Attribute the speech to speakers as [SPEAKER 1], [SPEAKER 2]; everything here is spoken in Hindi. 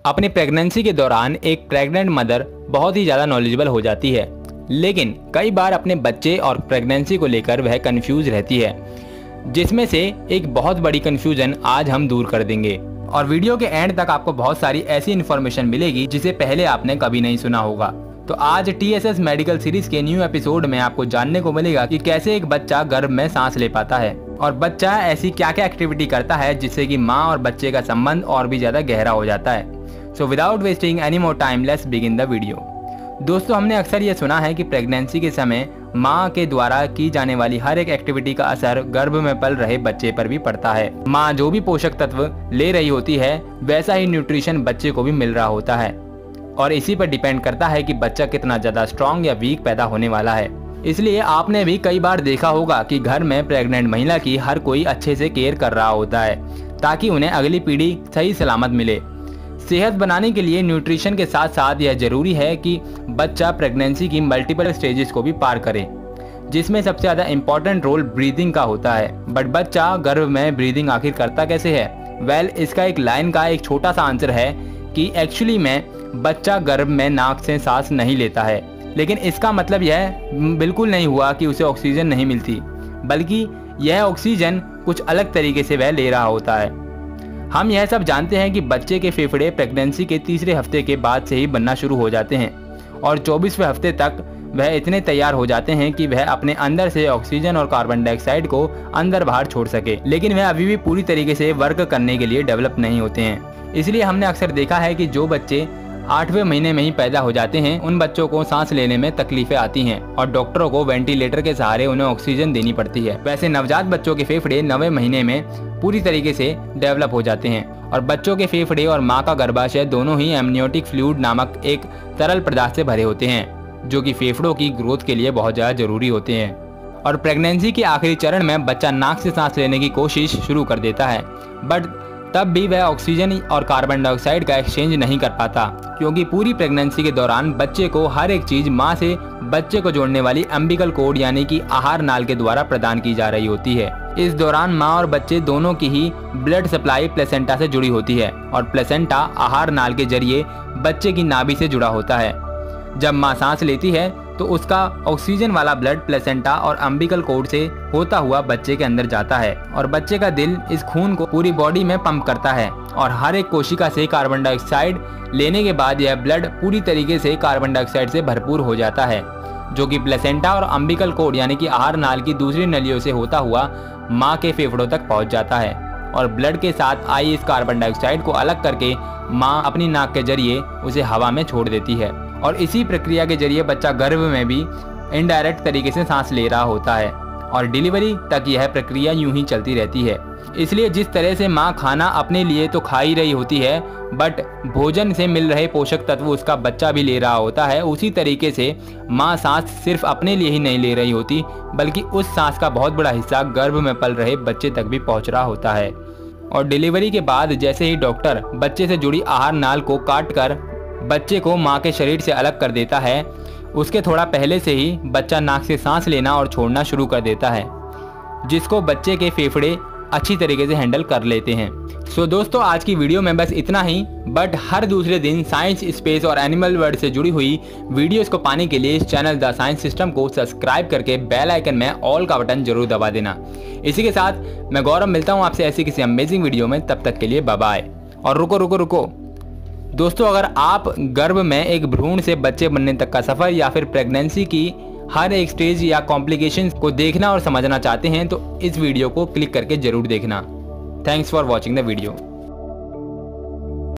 [SPEAKER 1] अपनी प्रेगनेंसी के दौरान एक प्रेग्नेंट मदर बहुत ही ज़्यादा नॉलेजेबल हो जाती है, लेकिन कई बार अपने बच्चे और प्रेगनेंसी को लेकर वह कंफ्यूज रहती है, जिसमें से एक बहुत बड़ी कंफ्यूजन आज हम दूर कर देंगे। और वीडियो के एंड तक आपको बहुत सारी ऐसी इन्फॉर्मेशन मिलेगी जिसे पहले आपने कभी नहीं सुना होगा। तो आज TSS मेडिकल सीरीज के न्यू एपिसोड में आपको जानने को मिलेगा कि कैसे एक बच्चा गर्भ में सांस ले पाता है और बच्चा ऐसी क्या क्या एक्टिविटी करता है जिससे कि माँ और बच्चे का संबंध और भी ज्यादा गहरा हो जाता है। So without wasting any more time let's begin the video. दोस्तों, हमने अक्सर ये सुना है कि प्रेगनेंसी के समय माँ के द्वारा की जाने वाली हर एक एक्टिविटी का असर गर्भ में पल रहे बच्चे पर भी पड़ता है। माँ जो भी पोषक तत्व ले रही होती है वैसा ही न्यूट्रिशन बच्चे को भी मिल रहा होता है और इसी पर डिपेंड करता है कि बच्चा कितना ज्यादा स्ट्रॉन्ग या वीक पैदा होने वाला है। इसलिए आपने भी कई बार देखा होगा कि घर में प्रेग्नेंट महिला की हर कोई अच्छे से केयर कर रहा होता है ताकि उन्हें अगली पीढ़ी सही सलामत मिले। सेहत बनाने के लिए न्यूट्रिशन के साथ साथ यह जरूरी है कि बच्चा प्रेगनेंसी की मल्टीपल स्टेजेस को भी पार करे, जिसमें सबसे ज्यादा इम्पोर्टेंट रोल ब्रीदिंग का होता है। बट बच्चा गर्भ में ब्रीदिंग आखिर करता कैसे है? वेल, इसका एक लाइन का एक छोटा सा आंसर है कि एक्चुअली में बच्चा गर्भ में नाक से सांस नहीं लेता है, लेकिन इसका मतलब यह बिल्कुल नहीं हुआ कि उसे ऑक्सीजन नहीं मिलती, बल्कि यह ऑक्सीजन कुछ अलग तरीके से वह ले रहा होता है। हम यह सब जानते हैं कि बच्चे के फेफड़े प्रेगनेंसी के तीसरे हफ्ते के बाद से ही बनना शुरू हो जाते हैं और 24वें हफ्ते तक वह इतने तैयार हो जाते हैं कि वह अपने अंदर से ऑक्सीजन और कार्बन डाइऑक्साइड को अंदर बाहर छोड़ सके, लेकिन वह अभी भी पूरी तरीके से वर्क करने के लिए डेवलप नहीं होते हैं। इसलिए हमने अक्सर देखा है कि जो बच्चे 8वें महीने में ही पैदा हो जाते हैं उन बच्चों को सांस लेने में तकलीफें आती हैं और डॉक्टरों को वेंटिलेटर के सहारे उन्हें ऑक्सीजन देनी पड़ती है। वैसे नवजात बच्चों के फेफड़े 9वें महीने में पूरी तरीके से डेवलप हो जाते हैं और बच्चों के फेफड़े और माँ का गर्भाशय दोनों ही एमनियोटिक फ्लूइड नामक एक तरल पदार्थ से भरे होते हैं, जो कि फेफड़ों की ग्रोथ के लिए बहुत ज्यादा जरूरी होते हैं। और प्रेगनेंसी के आखिरी चरण में बच्चा नाक से सांस लेने की कोशिश शुरू कर देता है, बट तब भी वह ऑक्सीजन और कार्बन डाइऑक्साइड का एक्सचेंज नहीं कर पाता, क्योंकि पूरी प्रेगनेंसी के दौरान बच्चे को हर एक चीज माँ से बच्चे को जोड़ने वाली अम्बिकल कोड यानी कि आहार नाल के द्वारा प्रदान की जा रही होती है। इस दौरान माँ और बच्चे दोनों की ही ब्लड सप्लाई प्लेसेंटा से जुड़ी होती है और प्लेसेंटा आहार नाल के जरिए बच्चे की नाभि से जुड़ा होता है। जब माँ सांस लेती है तो उसका ऑक्सीजन वाला ब्लड प्लेसेंटा और अम्बिकल कोड से होता हुआ बच्चे के अंदर जाता है और बच्चे का दिल इस खून को पूरी बॉडी में पंप करता है और हर एक कोशिका से कार्बन डाइऑक्साइड लेने के बाद यह ब्लड पूरी तरीके से कार्बन डाइऑक्साइड से भरपूर हो जाता है, जो कि प्लेसेंटा और अम्बिकल कोड यानी कि आहार नाल की दूसरी नलियों से होता हुआ माँ के फेफड़ों तक पहुँच जाता है और ब्लड के साथ आई इस कार्बन डाइऑक्साइड को अलग करके माँ अपनी नाक के जरिए उसे हवा में छोड़ देती है और इसी प्रक्रिया के जरिए बच्चा गर्भ में भी इनडायरेक्ट तरीके से सांस ले रहा होता है और डिलीवरी तक यह प्रक्रिया यूं ही चलती रहती है। इसलिए जिस तरह से माँ खाना अपने लिए तो खा ही रही होती है, बट भोजन से मिल रहे पोषक तत्व उसका बच्चा भी ले रहा होता है, उसी तरीके से माँ सांस सिर्फ अपने लिए ही नहीं ले रही होती, बल्कि उस सांस का बहुत बड़ा हिस्सा गर्भ में पल रहे बच्चे तक भी पहुँच रहा होता है। और डिलीवरी के बाद जैसे ही डॉक्टर बच्चे से जुड़ी आहार नाल को काट कर बच्चे को माँ के शरीर से अलग कर देता है, उसके थोड़ा पहले से ही बच्चा नाक से सांस लेना और छोड़ना शुरू कर देता है, जिसको बच्चे के फेफड़े अच्छी तरीके से हैंडल कर लेते हैं। सो दोस्तों, आज की वीडियो में बस इतना ही, बट हर दूसरे दिन साइंस, स्पेस और एनिमल वर्ल्ड से जुड़ी हुई वीडियोस को पाने के लिए इस चैनल द साइंस सिस्टम को सब्सक्राइब करके बेल आइकन में ऑल का बटन जरूर दबा देना। इसी के साथ मैं गौरव मिलता हूँ आपसे ऐसी किसी अमेजिंग वीडियो में, तब तक के लिए बाय बाय। और रुको दोस्तों, अगर आप गर्भ में एक भ्रूण से बच्चे बनने तक का सफर या फिर प्रेगनेंसी की हर एक स्टेज या कॉम्प्लिकेशंस को देखना और समझना चाहते हैं तो इस वीडियो को क्लिक करके जरूर देखना। Thanks for watching the video.